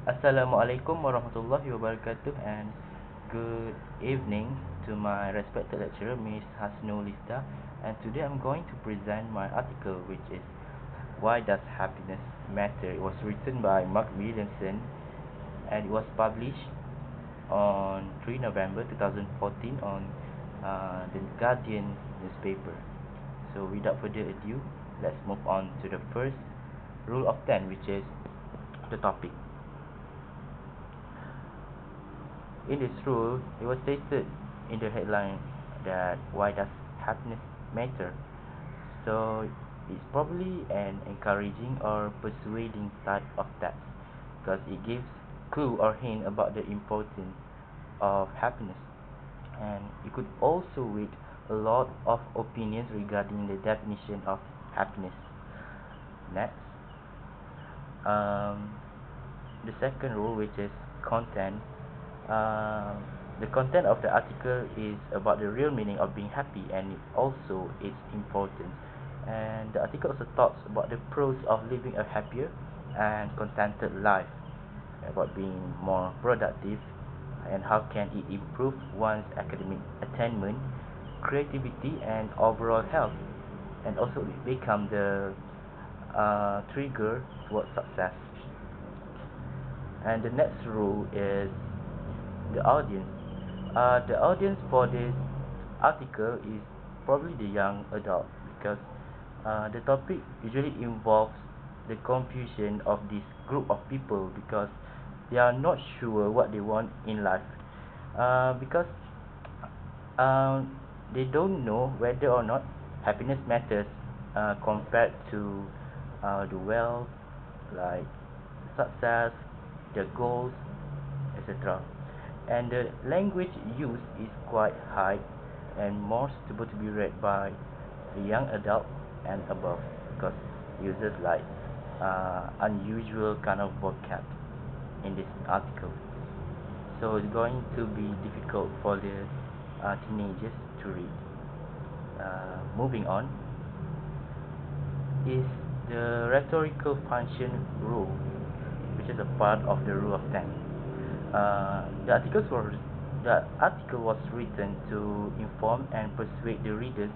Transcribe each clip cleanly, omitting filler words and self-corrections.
Assalamualaikum warahmatullahi wabarakatuh, and good evening to my respected lecturer, Miss Hasnulista. And today I'm going to present my article, which is Why Does Happiness Matter? It was written by Mark Williamson and it was published on 3 November 2014 on the Guardian newspaper. So without further ado, let's move on to the first rule of 10, which is the topic. In this rule, it was stated in the headline that why does happiness matter? So it's probably an encouraging or persuading type of text because it gives clue or hint about the importance of happiness. And you could also read a lot of opinions regarding the definition of happiness. Next, the second rule, which is content. The content of the article is about the real meaning of being happy and also its importance. And the article also talks about the pros of living a happier and contented life, about being more productive, and how can it improve one's academic attainment, creativity, and overall health, and also become the trigger towards success. And the next rule is the audience. The audience for this article is probably the young adult because the topic usually involves the confusion of this group of people because they are not sure what they want in life, because they don't know whether or not happiness matters compared to the wealth, like success, their goals, etc. And the language used is quite high and more suitable to be read by a young adult and above because it uses like unusual kind of vocab in this article. So it's going to be difficult for the teenagers to read. Moving on is the rhetorical function rule, which is a part of the rule of 10. The article was written to inform and persuade the readers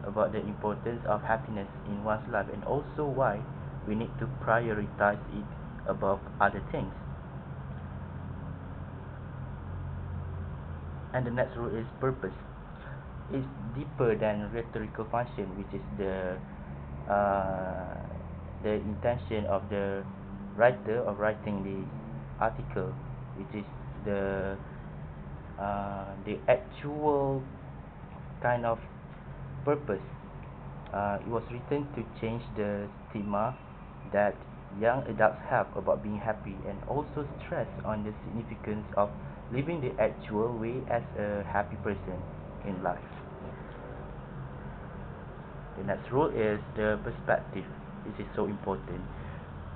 about the importance of happiness in one's life and also why we need to prioritize it above other things. And the next rule is purpose. It's deeper than rhetorical function, which is the intention of the writer of writing the article, which is the actual kind of purpose. It was written to change the stigma that young adults have about being happy and also stress on the significance of living the actual way as a happy person in life. The next rule is the perspective. This is so important.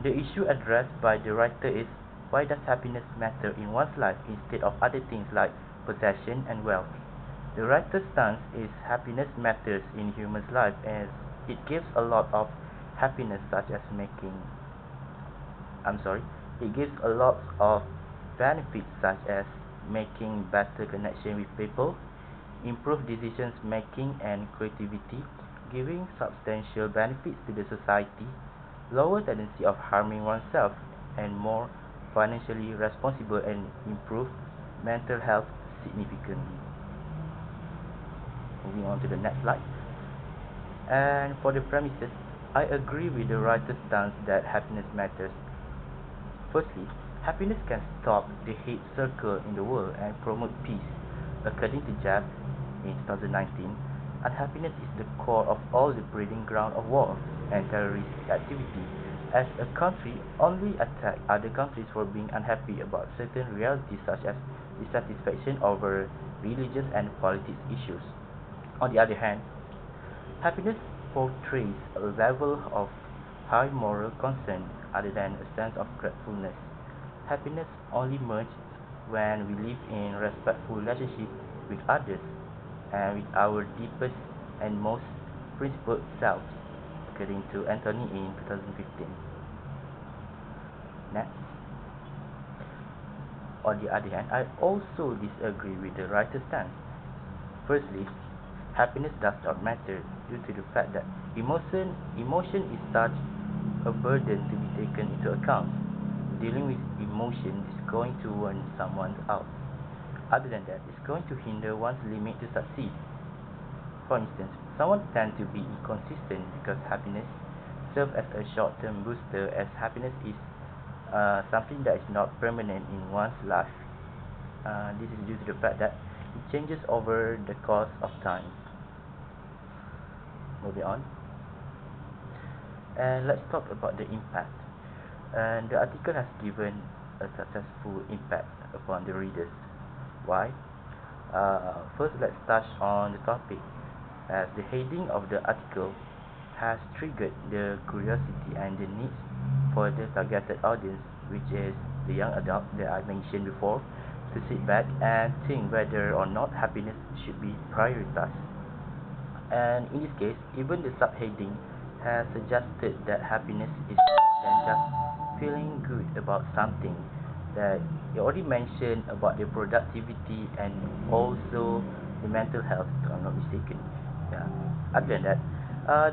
The issue addressed by the writer is why does happiness matter in one's life instead of other things like possession and wealth. The writer's stance is happiness matters in human's life as it gives a lot of happiness such as it gives a lot of benefits such as making better connection with people, improve decisions making and creativity, giving substantial benefits to the society, lower tendency of harming oneself, and more financially responsible and improve mental health significantly. Moving on to the next slide. And for the premises, I agree with the writer's stance that happiness matters. Firstly, happiness can stop the hate circle in the world and promote peace. According to Jeff in 2019, unhappiness is the core of all the breeding ground of war and terrorist activity, as a country only attacks other countries for being unhappy about certain realities such as dissatisfaction over religious and politics issues. On the other hand, happiness portrays a level of high moral concern other than a sense of gratefulness. Happiness only emerges when we live in respectful relationship with others and with our deepest and most principled selves, according to Anthony in 2015. Next. On the other hand, I also disagree with the writer's stance. Firstly, happiness does not matter due to the fact that emotion is such a burden to be taken into account. Dealing with emotion is going to burn someone out. Other than that, it's going to hinder one's limit to succeed. For instance, someone tends to be inconsistent because happiness serves as a short-term booster, as happiness is something that is not permanent in one's life. This is due to the fact that it changes over the course of time. Moving on, and let's talk about the impact. And the article has given a successful impact upon the readers. Why? First, let's touch on the topic, as the heading of the article has triggered the curiosity and the needs for the targeted audience, which is the young adult that I mentioned before, to sit back and think whether or not happiness should be prioritized. And in this case, even the subheading has suggested that happiness is more than just feeling good about something. That it already mentioned about the productivity and also the mental health, if I'm not mistaken. Yeah. Other than that,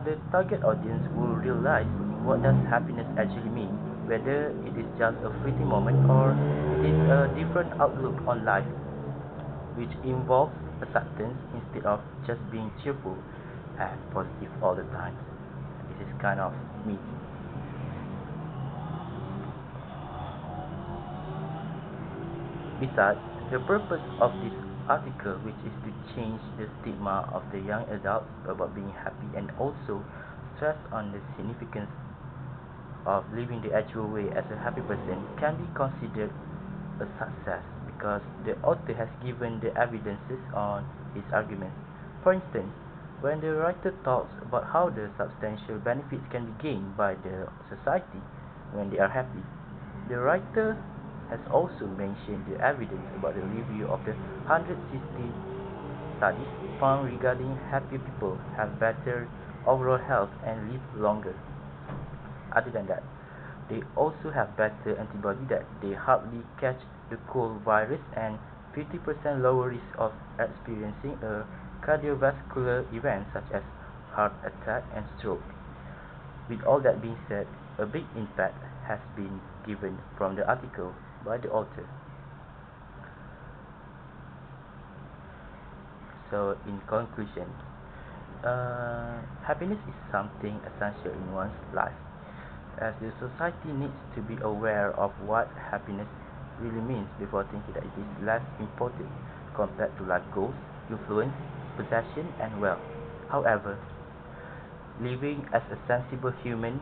the target audience will realize what does happiness actually mean, whether it is just a fleeting moment or it is a different outlook on life, which involves acceptance instead of just being cheerful and positive all the time. This is kind of me. Besides, the purpose of this article, which is to change the stigma of the young adults about being happy and also stress on the significance of living the actual way as a happy person, can be considered a success because the author has given the evidences on his arguments. For instance, when the writer talks about how the substantial benefits can be gained by the society when they are happy, the writer has also mentioned the evidence about the review of the 160 studies found regarding happy people have better overall health and live longer. Other than that, they also have better antibody that they hardly catch the cold virus and 50% lower risk of experiencing a cardiovascular event such as heart attack and stroke. With all that being said, a big impact has been given from the article by the author. So, in conclusion, happiness is something essential in one's life, as the society needs to be aware of what happiness really means before thinking that it is less important compared to life goals, influence, possession, and wealth. However, living as a sensible human,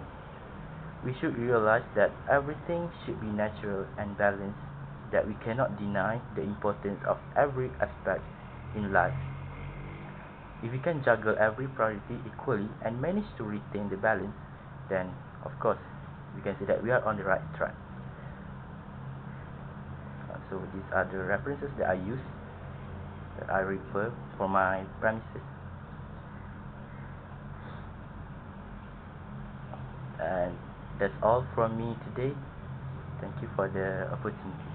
we should realize that everything should be natural and balanced, that we cannot deny the importance of every aspect in life. If we can juggle every priority equally and manage to retain the balance, then of course we can say that we are on the right track. So these are the references that I use, that I refer for my premises. And that's all from me today. Thank you for the opportunity.